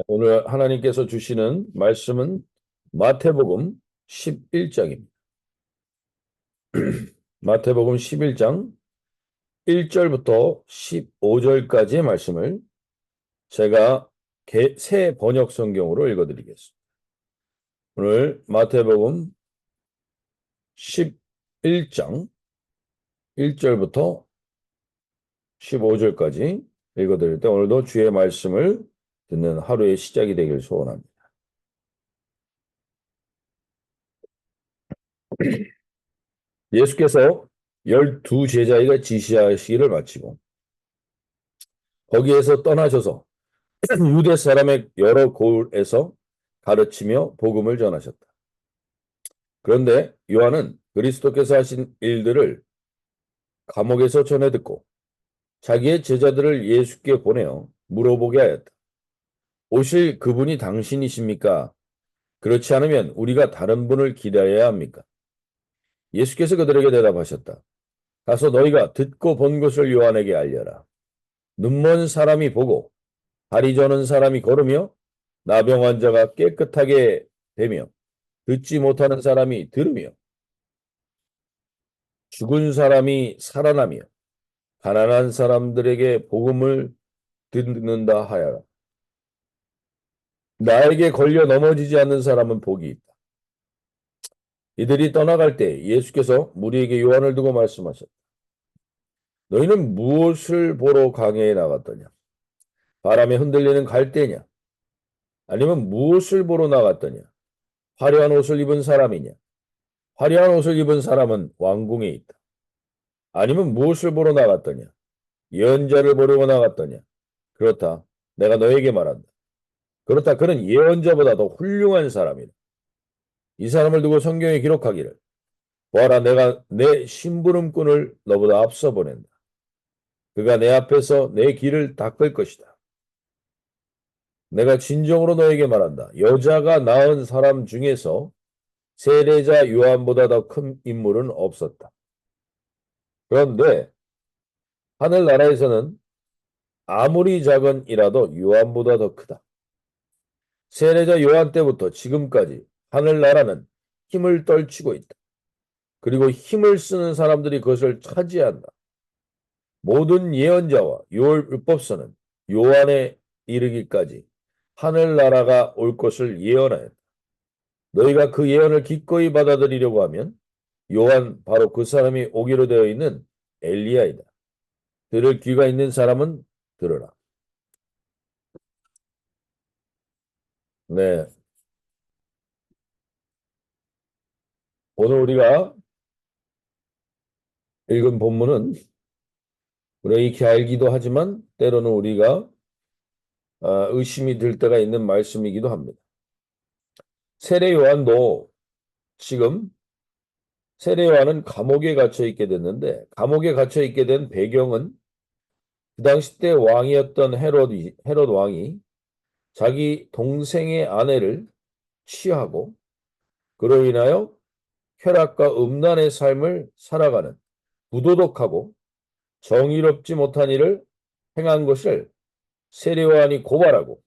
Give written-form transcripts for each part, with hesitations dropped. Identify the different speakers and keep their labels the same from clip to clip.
Speaker 1: 오늘 하나님께서 주시는 말씀은 마태복음 11장입니다. 마태복음 11장 1절부터 15절까지의 말씀을 제가 새 번역 성경으로 읽어드리겠습니다. 오늘 마태복음 11장 1절부터 15절까지 읽어드릴 때 오늘도 주의 말씀을 듣는 하루의 시작이 되길 소원합니다. 예수께서 12제자에게 지시하시기를 마치고 거기에서 떠나셔서 유대 사람의 여러 고을에서 가르치며 복음을 전하셨다. 그런데 요한은 그리스도께서 하신 일들을 감옥에서 전해 듣고 자기의 제자들을 예수께 보내어 물어보게 하였다. 오실 그분이 당신이십니까? 그렇지 않으면 우리가 다른 분을 기다려야 합니까? 예수께서 그들에게 대답하셨다. 가서 너희가 듣고 본 것을 요한에게 알려라. 눈먼 사람이 보고 다리 저는 사람이 걸으며 나병 환자가 깨끗하게 되며 듣지 못하는 사람이 들으며 죽은 사람이 살아나며 가난한 사람들에게 복음을 듣는다 하여라. 나에게 걸려 넘어지지 않는 사람은 복이 있다. 이들이 떠나갈 때 예수께서 무리에게 요한을 두고 말씀하셨다. 너희는 무엇을 보러 강해에 나갔더냐? 바람에 흔들리는 갈대냐? 아니면 무엇을 보러 나갔더냐? 화려한 옷을 입은 사람이냐? 화려한 옷을 입은 사람은 왕궁에 있다. 아니면 무엇을 보러 나갔더냐? 예언자를 보려고 나갔더냐? 그렇다. 내가 너에게 말한다. 그렇다. 그는 예언자보다 더 훌륭한 사람이다. 이 사람을 두고 성경에 기록하기를 보아라 내가 내 심부름꾼을 너보다 앞서 보낸다. 그가 내 앞에서 내 길을 닦을 것이다. 내가 진정으로 너에게 말한다. 여자가 낳은 사람 중에서 세례자 요한보다 더 큰 인물은 없었다. 그런데 하늘나라에서는 아무리 작은 이라도 요한보다 더 크다. 세례자 요한 때부터 지금까지 하늘나라는 힘을 떨치고 있다. 그리고 힘을 쓰는 사람들이 그것을 차지한다. 모든 예언자와 율법서는 요한에 이르기까지 하늘나라가 올 것을 예언하였다. 너희가 그 예언을 기꺼이 받아들이려고 하면 요한 바로 그 사람이 오기로 되어 있는 엘리야이다. 들을 귀가 있는 사람은 들으라. 네, 오늘 우리가 읽은 본문은 우리가 익히 알기도 하지만 때로는 우리가 의심이 들 때가 있는 말씀이기도 합니다. 세례 요한도 지금 세례 요한은 감옥에 갇혀 있게 됐는데 감옥에 갇혀 있게 된 배경은 그 당시 때 왕이었던 헤롯 왕이 자기 동생의 아내를 취하고 그로 인하여 쾌락과 음란의 삶을 살아가는 부도덕하고 정의롭지 못한 일을 행한 것을 세례 요한이 고발하고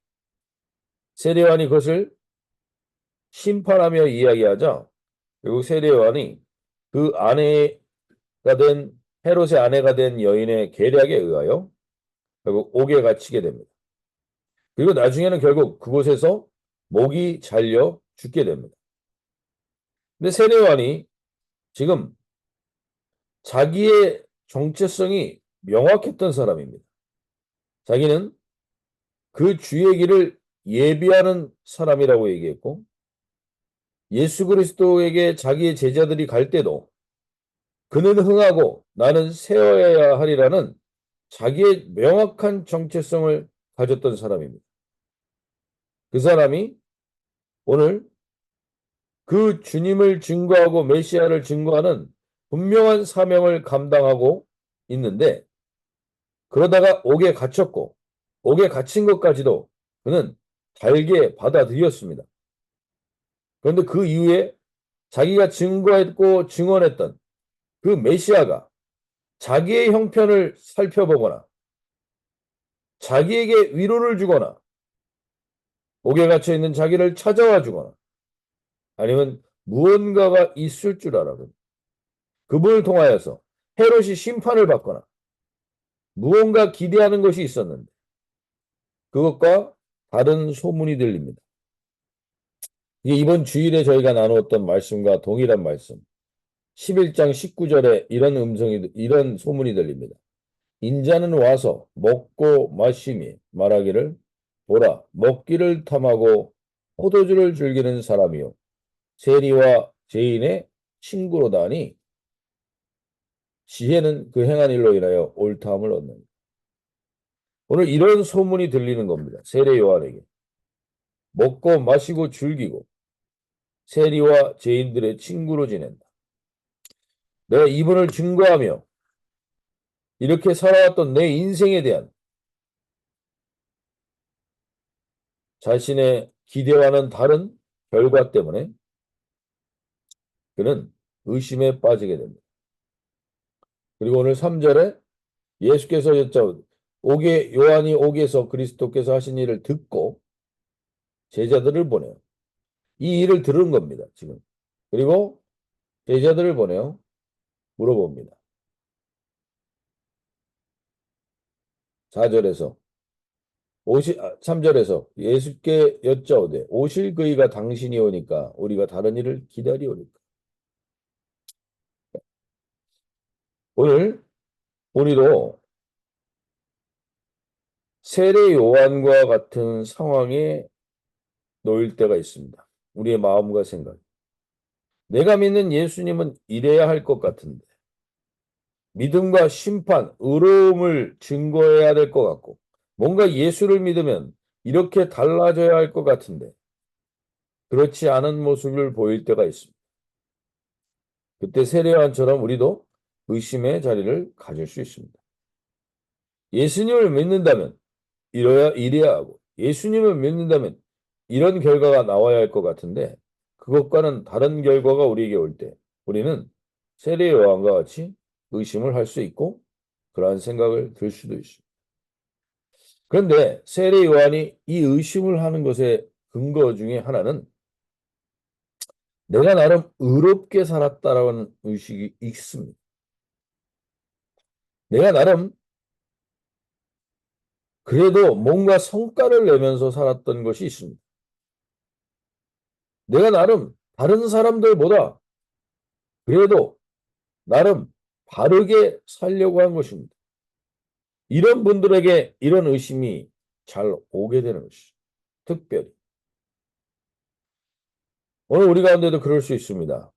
Speaker 1: 세례 요한이 그것을 심판하며 이야기하자 결국 세례 요한이 그 아내가 된 헤롯의 아내가 된 여인의 계략에 의하여 결국 옥에 갇히게 됩니다. 그리고 나중에는 결국 그곳에서 목이 잘려 죽게 됩니다. 근데 세례 요한이 지금 자기의 정체성이 명확했던 사람입니다. 자기는 그 주의 길을 예비하는 사람이라고 얘기했고 예수 그리스도에게 자기의 제자들이 갈 때도 그는 흥하고 나는 세워야 하리라는 자기의 명확한 정체성을 가졌던 사람입니다. 그 사람이 오늘 그 주님을 증거하고 메시아를 증거하는 분명한 사명을 감당하고 있는데 그러다가 옥에 갇혔고 옥에 갇힌 것까지도 그는 달게 받아들였습니다. 그런데 그 이후에 자기가 증거했고 증언했던 그 메시아가 자기의 형편을 살펴보거나 자기에게 위로를 주거나 옥에 갇혀 있는 자기를 찾아와 주거나 아니면 무언가가 있을 줄 알아도 그분을 통하여서 헤롯이 심판을 받거나 무언가 기대하는 것이 있었는데 그것과 다른 소문이 들립니다. 이게 이번 주일에 저희가 나누었던 말씀과 동일한 말씀. 11장 19절에 이런 소문이 들립니다. 인자는 와서 먹고 마시며 말하기를 보라 먹기를 탐하고 포도주를 즐기는 사람이요 세리와 죄인의 친구로다니 지혜는 그 행한 일로 인하여 옳다함을 얻는다. 오늘 이런 소문이 들리는 겁니다. 세례 요한에게 먹고 마시고 즐기고 세리와 죄인들의 친구로 지낸다. 내가 이분을 증거하며 이렇게 살아왔던 내 인생에 대한 자신의 기대와는 다른 결과 때문에 그는 의심에 빠지게 됩니다. 그리고 오늘 3절에 예수께서 여쭤 요한이 옥에서 그리스도께서 하신 일을 듣고 제자들을 보내요. 이 일을 들은 겁니다. 지금. 그리고 제자들을 보내요. 물어봅니다. 4절에서 3절에서 예수께 여짜오되 오실 그이가 당신이 오니까 우리가 다른 일을 기다리오니까. 오늘 우리도 세례 요한과 같은 상황에 놓일 때가 있습니다. 우리의 마음과 생각. 내가 믿는 예수님은 이래야 할 것 같은데 믿음과 심판, 의로움을 증거해야 될 것 같고 뭔가 예수를 믿으면 이렇게 달라져야 할 것 같은데 그렇지 않은 모습을 보일 때가 있습니다. 그때 세례 요한처럼 우리도 의심의 자리를 가질 수 있습니다. 예수님을 믿는다면 이래야 하고 예수님을 믿는다면 이런 결과가 나와야 할 것 같은데 그것과는 다른 결과가 우리에게 올 때 우리는 세례 요한과 같이 의심을 할 수 있고 그러한 생각을 들 수도 있습니다. 그런데 세례 요한이 이 의심을 하는 것의 근거 중에 하나는 내가 나름 의롭게 살았다라는 의식이 있습니다. 내가 나름 그래도 뭔가 성과를 내면서 살았던 것이 있습니다. 내가 나름 다른 사람들보다 그래도 나름 바르게 살려고 한 것입니다. 이런 분들에게 이런 의심이 잘 오게 되는 것이죠. 특별히. 오늘 우리 가운데도 그럴 수 있습니다.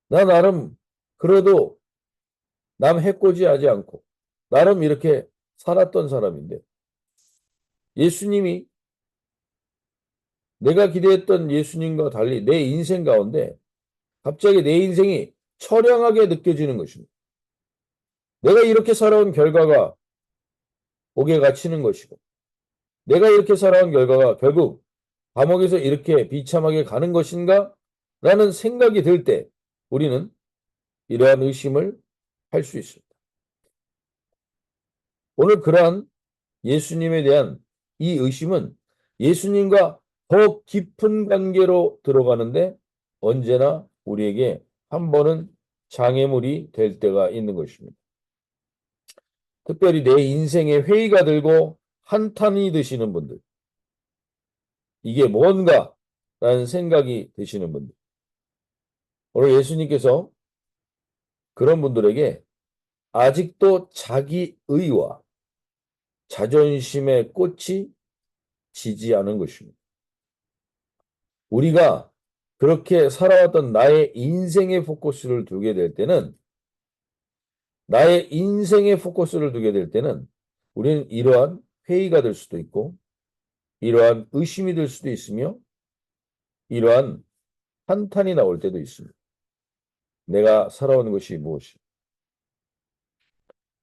Speaker 1: 나 나름 그래도 남 해코지하지 않고 나름 이렇게 살았던 사람인데 예수님이 내가 기대했던 예수님과 달리 내 인생 가운데 갑자기 내 인생이 처량하게 느껴지는 것입니다. 내가 이렇게 살아온 결과가 옥에 갇히는 것이고 내가 이렇게 살아온 결과가 결국 감옥에서 이렇게 비참하게 가는 것인가? 라는 생각이 들 때 우리는 이러한 의심을 할 수 있습니다. 오늘 그러한 예수님에 대한 이 의심은 예수님과 더 깊은 관계로 들어가는데 언제나 우리에게 한 번은 장애물이 될 때가 있는 것입니다. 특별히 내 인생에 회의가 들고 한탄이 드시는 분들, 이게 뭔가? 라는 생각이 드시는 분들. 오늘 예수님께서 그런 분들에게 아직도 자기 의와 자존심의 꽃이 지지 않은 것입니다. 우리가 그렇게 살아왔던 나의 인생의 포커스를 두게 될 때는 나의 인생의 포커스를 두게 될 때는 우리는 이러한 회의가 될 수도 있고 이러한 의심이 될 수도 있으며 이러한 한탄이 나올 때도 있습니다. 내가 살아오는 것이 무엇이?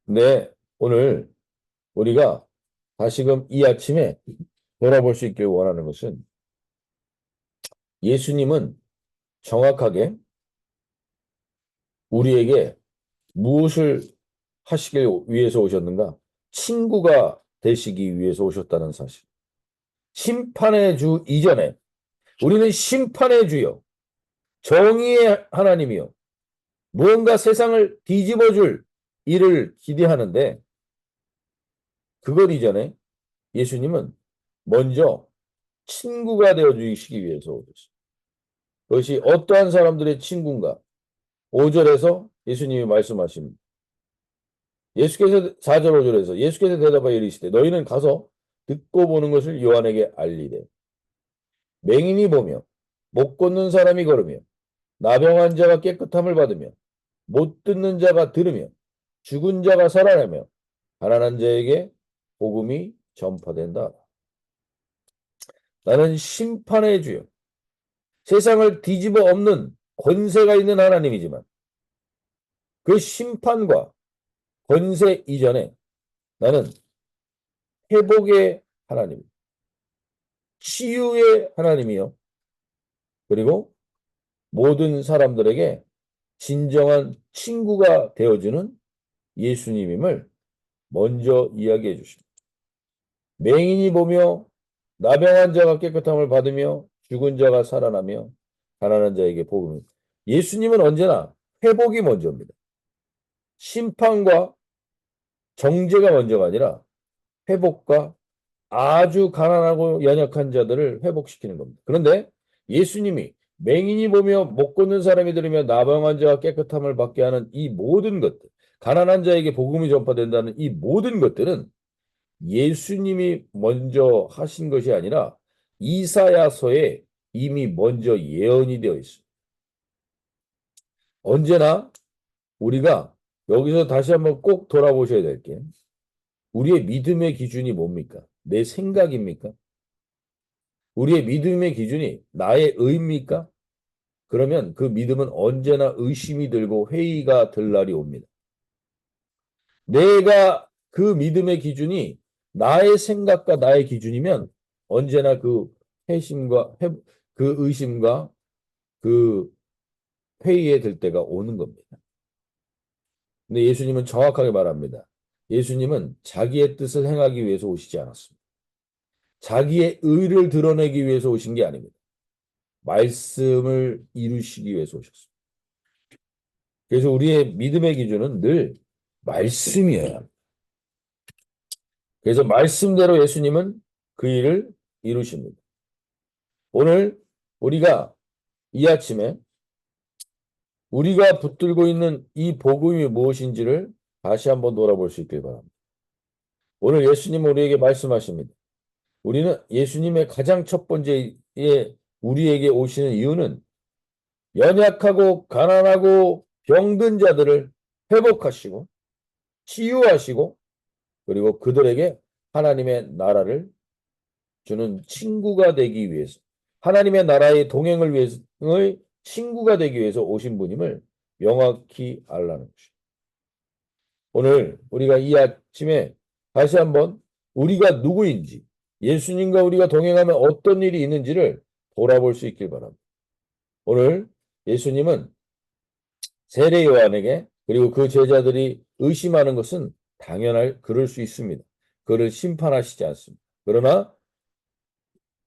Speaker 1: 네, 오늘 우리가 다시금 이 아침에 돌아볼 수 있길 원하는 것은 예수님은 정확하게 우리에게 무엇을 하시길 위해서 오셨는가? 친구가 되시기 위해서 오셨다는 사실. 심판의 주 이전에 우리는 심판의 주요, 정의의 하나님이요, 무언가 세상을 뒤집어줄 일을 기대하는데 그것 이전에 예수님은 먼저 친구가 되어주시기 위해서 오셨어요. 그것이 어떠한 사람들의 친구인가? 5절에서 예수님이 말씀하십니다. 예수께서 4절 5절에서 예수께서 대답하여 이르시되 너희는 가서 듣고 보는 것을 요한에게 알리되 맹인이 보며 못 걷는 사람이 걸으며 나병한 자가 깨끗함을 받으며 못 듣는 자가 들으며 죽은 자가 살아나며 가난한 자에게 복음이 전파된다. 나는 심판의 주요, 세상을 뒤집어 엎는 권세가 있는 하나님이지만 그 심판과 권세 이전에 나는 회복의 하나님, 치유의 하나님이요. 그리고 모든 사람들에게 진정한 친구가 되어주는 예수님임을 먼저 이야기해 주십니다. 맹인이 보며 나병한 자가 깨끗함을 받으며 죽은 자가 살아나며 가난한 자에게 복음을. 예수님은 언제나 회복이 먼저입니다. 심판과 정죄가 먼저가 아니라 회복과 아주 가난하고 연약한 자들을 회복시키는 겁니다. 그런데 예수님이 맹인이 보며 못 걷는 사람이 들으며 나병한 자가 깨끗함을 받게 하는 이 모든 것들, 가난한 자에게 복음이 전파된다는 이 모든 것들은 예수님이 먼저 하신 것이 아니라 이사야서에 이미 먼저 예언이 되어 있습니다. 언제나 우리가 여기서 다시 한번 꼭 돌아보셔야 될 게 우리의 믿음의 기준이 뭡니까? 내 생각입니까? 우리의 믿음의 기준이 나의 의입니까? 그러면 그 믿음은 언제나 의심이 들고 회의가 들 날이 옵니다. 내가 그 믿음의 기준이 나의 생각과 나의 기준이면 언제나 그 회심과 그 의심과 그 회의에 들 때가 오는 겁니다. 근데 예수님은 정확하게 말합니다. 예수님은 자기의 뜻을 행하기 위해서 오시지 않았습니다. 자기의 의를 드러내기 위해서 오신 게 아닙니다. 말씀을 이루시기 위해서 오셨습니다. 그래서 우리의 믿음의 기준은 늘 말씀이어야 합니다. 그래서 말씀대로 예수님은 그 일을 이루십니다. 오늘 우리가 이 아침에 우리가 붙들고 있는 이 복음이 무엇인지를 다시 한번 돌아볼 수 있길 바랍니다. 오늘 예수님은 우리에게 말씀하십니다. 우리는 예수님의 가장 첫 번째 우리에게 오시는 이유는 연약하고 가난하고 병든 자들을 회복하시고 치유하시고 그리고 그들에게 하나님의 나라를 주는 친구가 되기 위해서 하나님의 나라의 동행을 위해서 친구가 되기 위해서 오신 분임을 명확히 알라는 것입니다. 오늘 우리가 이 아침에 다시 한번 우리가 누구인지 예수님과 우리가 동행하면 어떤 일이 있는지를 돌아볼 수 있길 바랍니다. 오늘 예수님은 세례 요한에게 그리고 그 제자들이 의심하는 것은 그럴 수 있습니다. 그를 심판하시지 않습니다. 그러나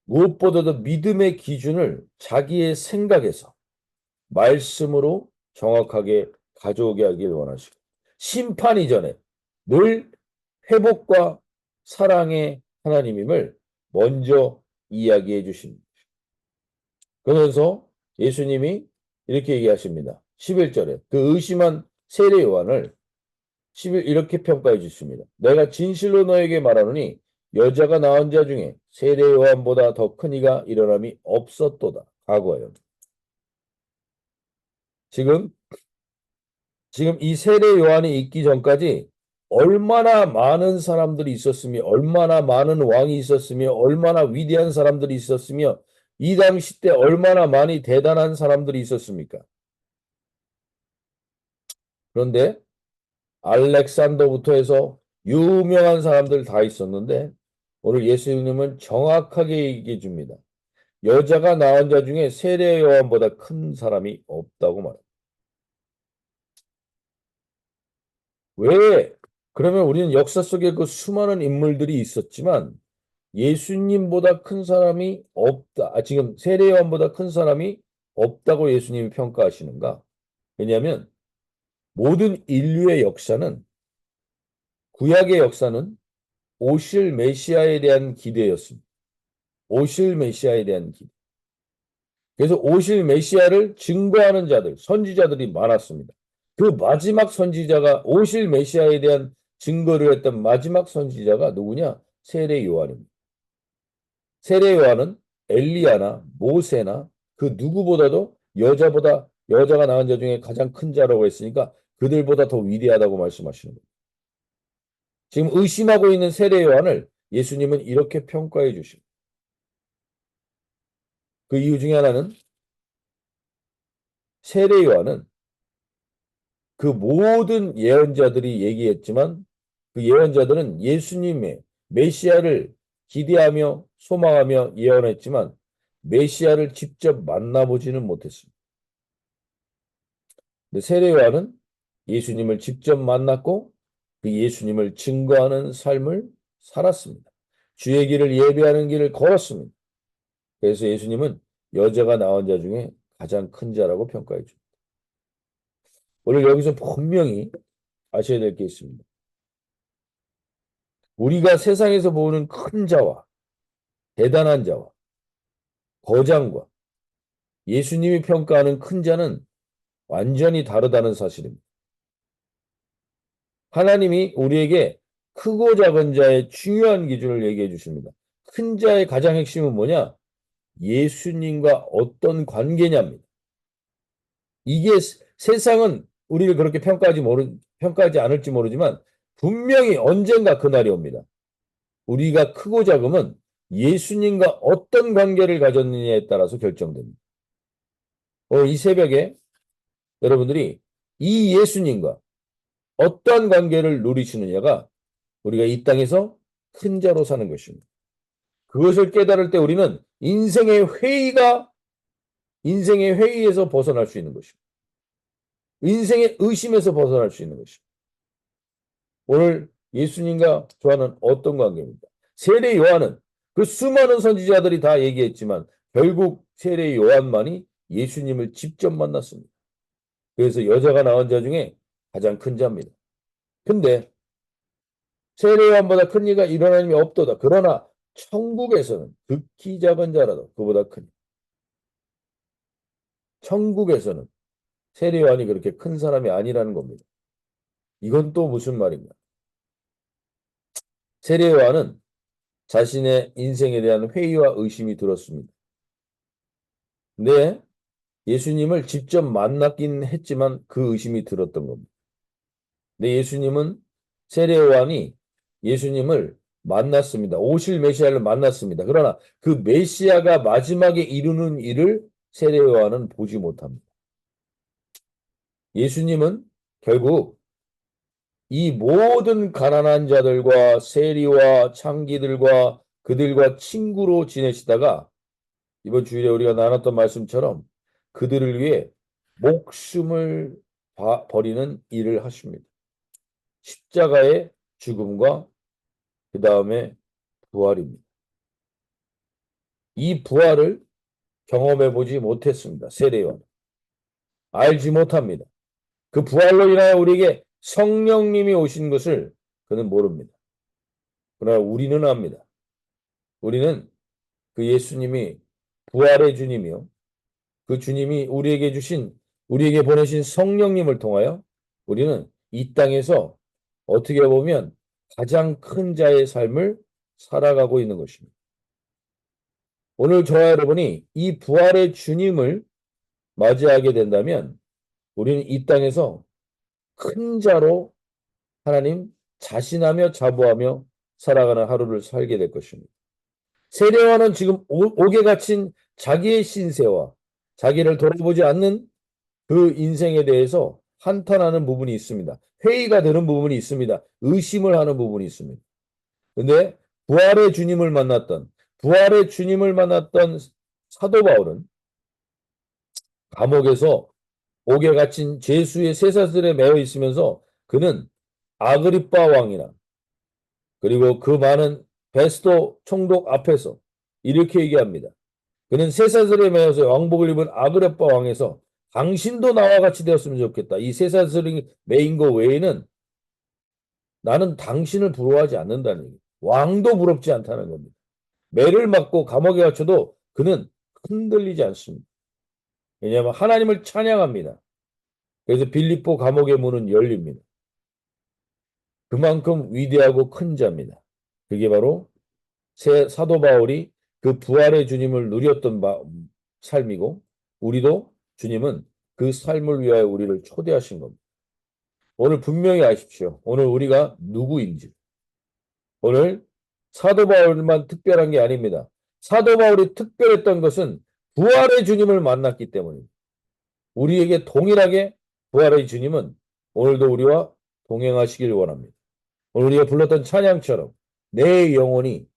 Speaker 1: 무엇보다도 믿음의 기준을 자기의 생각에서 말씀으로 정확하게 가져오게 하길 원하시고 심판 이전에 늘 회복과 사랑의 하나님임을 먼저 이야기해 주십니다. 그러면서 예수님이 이렇게 얘기하십니다. 11절에 그 의심한 세례 요한을 11 이렇게 평가해 주십니다. 내가 진실로 너에게 말하노니 여자가 낳은 자 중에 세례 요한보다 더 큰 이가 일어남이 없었도다. 과거에. 지금 이 세례 요한이 있기 전까지 얼마나 많은 사람들이 있었으며 얼마나 많은 왕이 있었으며 얼마나 위대한 사람들이 있었으며 이 당시 때 얼마나 많이 대단한 사람들이 있었습니까? 그런데 알렉산더부터 해서 유명한 사람들 다 있었는데 오늘 예수님은 정확하게 얘기해 줍니다. 여자가 낳은 자 중에 세례 요한보다 큰 사람이 없다고 말합니다. 왜? 그러면 우리는 역사 속에 그 수많은 인물들이 있었지만 예수님보다 큰 사람이 없다. 지금 세례 요한보다 큰 사람이 없다고 예수님이 평가하시는가? 왜냐하면 모든 인류의 역사는 구약의 역사는 오실 메시아에 대한 기대였습니다. 오실 메시아에 대한 기대. 그래서 오실 메시아를 증거하는 자들, 선지자들이 많았습니다. 그 마지막 선지자가 오실 메시아에 대한 증거를 했던 마지막 선지자가 누구냐? 세례 요한입니다. 세례 요한은 엘리야나 모세나 그 누구보다도 여자가 낳은 자 중에 가장 큰 자라고 했으니까 그들보다 더 위대하다고 말씀하시는 거예요. 지금 의심하고 있는 세례 요한을 예수님은 이렇게 평가해 주십니다. 그 이유 중에 하나는 세례 요한은 그 모든 예언자들이 얘기했지만 그 예언자들은 예수님의 메시아를 기대하며 소망하며 예언했지만 메시아를 직접 만나보지는 못했습니다. 근데 세례 요한은 예수님을 직접 만났고 그 예수님을 증거하는 삶을 살았습니다. 주의 길을 예배하는 길을 걸었습니다. 그래서 예수님은 여자가 낳은 자 중에 가장 큰 자라고 평가해 줍니다. 오늘 여기서 분명히 아셔야 될 게 있습니다. 우리가 세상에서 보는 큰 자와 대단한 자와 거장과 예수님이 평가하는 큰 자는 완전히 다르다는 사실입니다. 하나님이 우리에게 크고 작은 자의 중요한 기준을 얘기해 주십니다. 큰 자의 가장 핵심은 뭐냐? 예수님과 어떤 관계냐입니다. 이게 세상은 우리를 그렇게 평가하지 않을지 모르지만 분명히 언젠가 그날이 옵니다. 우리가 크고 작음은 예수님과 어떤 관계를 가졌느냐에 따라서 결정됩니다. 이 새벽에 여러분들이 이 예수님과 어떤 관계를 누리시느냐가 우리가 이 땅에서 큰 자로 사는 것입니다. 그것을 깨달을 때 우리는 인생의 회의에서 벗어날 수 있는 것입니다. 인생의 의심에서 벗어날 수 있는 것입니다. 오늘 예수님과 저와는 어떤 관계입니까? 세례 요한은 그 수많은 선지자들이 다 얘기했지만 결국 세례 요한만이 예수님을 직접 만났습니다. 그래서 여자가 낳은 자 중에 가장 큰 자입니다. 근데 세례 요한보다 큰 이가 일어나님이 없도다. 그러나 천국에서는 극히 작은 자라도 그보다 큰. 천국에서는 세례 요한이 그렇게 큰 사람이 아니라는 겁니다. 이건 또 무슨 말인가? 세례 요한은 자신의 인생에 대한 회의와 의심이 들었습니다. 근데 예수님을 직접 만났긴 했지만 그 의심이 들었던 겁니다. 근데 세례 요한이 예수님을 만났습니다. 오실 메시아를 만났습니다. 그러나 그 메시아가 마지막에 이루는 일을 세례 요한은 보지 못합니다. 예수님은 결국 이 모든 가난한 자들과 세리와 창기들과 그들과 친구로 지내시다가 이번 주일에 우리가 나눴던 말씀처럼 그들을 위해 목숨을 버리는 일을 하십니다. 십자가의 죽음과 그 다음에 부활입니다. 이 부활을 경험해 보지 못했습니다. 세례요한. 알지 못합니다. 그 부활로 인하여 우리에게 성령님이 오신 것을 그는 모릅니다. 그러나 우리는 압니다. 우리는 그 예수님이 부활의 주님이요. 그 주님이 우리에게 보내신 성령님을 통하여 우리는 이 땅에서 어떻게 보면 가장 큰 자의 삶을 살아가고 있는 것입니다. 오늘 저와 여러분이 이 부활의 주님을 맞이하게 된다면 우리는 이 땅에서 큰 자로 하나님 자신하며 자부하며 살아가는 하루를 살게 될 것입니다. 세례요한은 지금 옥에 갇힌 자기의 신세와 자기를 돌아보지 않는 그 인생에 대해서 한탄하는 부분이 있습니다. 회의가 되는 부분이 있습니다. 의심을 하는 부분이 있습니다. 근데 부활의 주님을 만났던 사도 바울은 감옥에서 옥에 갇힌 죄수의 쇠사슬에 매여 있으면서 그는 아그리빠 왕이나 그리고 그 많은 베스도 총독 앞에서 이렇게 얘기합니다. 그는 쇠사슬에 매여서 왕복을 입은 아그레파 왕에서 당신도 나와 같이 되었으면 좋겠다. 이 쇠사슬이 매인 거 외에는 나는 당신을 부러워하지 않는다는 얘기예요. 왕도 부럽지 않다는 겁니다. 매를 맞고 감옥에 갇혀도 그는 흔들리지 않습니다. 왜냐하면 하나님을 찬양합니다. 그래서 빌립보 감옥의 문은 열립니다. 그만큼 위대하고 큰 자입니다. 그게 바로 사도 바울이 그 부활의 주님을 누렸던 삶이고 우리도 주님은 그 삶을 위하여 우리를 초대하신 겁니다. 오늘 분명히 아십시오. 오늘 우리가 누구인지. 오늘 사도 바울만 특별한 게 아닙니다. 사도 바울이 특별했던 것은 부활의 주님을 만났기 때문입니다. 우리에게 동일하게 부활의 주님은 오늘도 우리와 동행하시길 원합니다. 오늘 우리가 불렀던 찬양처럼 내 영혼이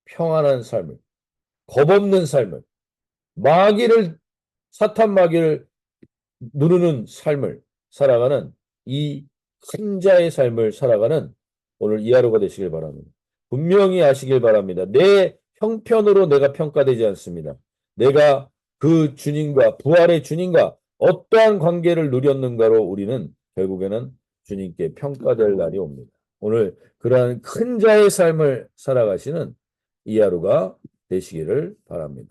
Speaker 1: 평안한 삶을, 겁없는 삶을, 사탄 마귀를 누르는 삶을 살아가는 이 큰 자의 삶을 살아가는 오늘 이 하루가 되시길 바랍니다. 분명히 아시길 바랍니다. 내 형편으로 내가 평가되지 않습니다. 내가 그 주님과 부활의 주님과 어떠한 관계를 누렸는가로 우리는 결국에는 주님께 평가될 날이 옵니다. 오늘 그러한 큰 자의 삶을 살아가시는 이 하루가 되시기를 바랍니다.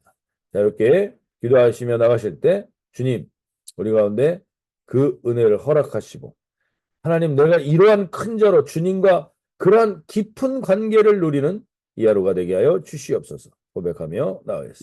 Speaker 1: 자, 이렇게 기도하시며 나가실 때 주님 우리 가운데 그 은혜를 허락하시고 하나님 내가 이러한 큰 자로 주님과 그러한 깊은 관계를 누리는 이 하루가 되게 하여 주시옵소서 고백하며 나가겠습니다.